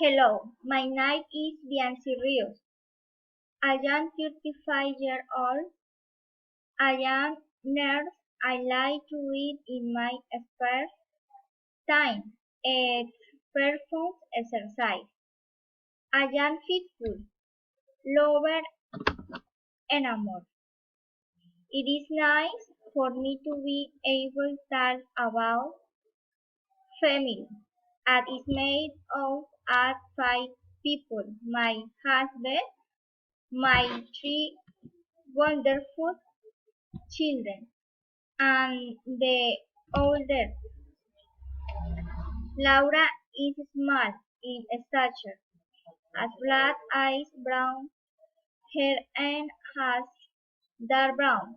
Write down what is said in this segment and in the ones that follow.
Hello, my name is Biancy Rios. I am 35 years old. I am nurse. I like to read in my spare time and perform exercise. I am faithful, lover, and amor. It is nice for me to be able to talk about family. And is made of at five people. My husband, my three wonderful children, and the older, Laura, is small in stature, has black eyes, brown hair, and has dark brown,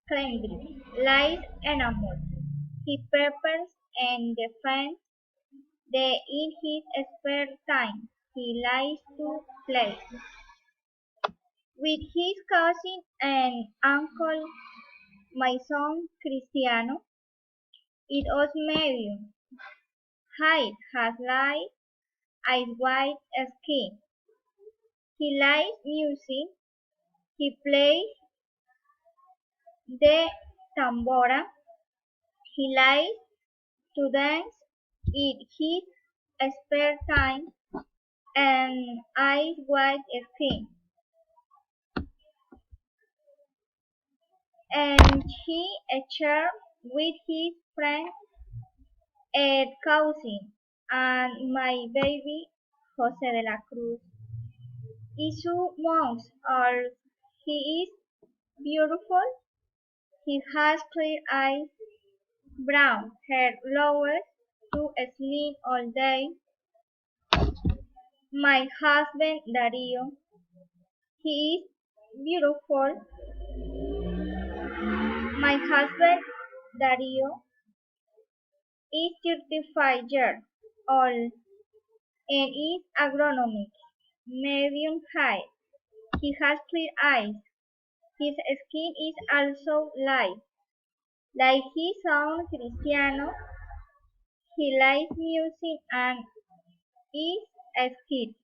clean lies animal. He prepares and defends in his spare time. He likes to play with his cousin and uncle. My son Cristiano is also medium height, has light eyes, white skin. He likes music. He plays the tambora. He likes to dance in his spare time and eyes white skin. And he shares with his friend and cousin and my baby Jose de la Cruz is 2 months old. He is beautiful. He has clear eyes, brown hair, loves to sleep all day. My husband Dario, he is beautiful. My husband Dario is 35 years old and is agronomic, medium height. He has clear eyes. His skin is also light. Like his son Cristiano, he likes music and is a kid.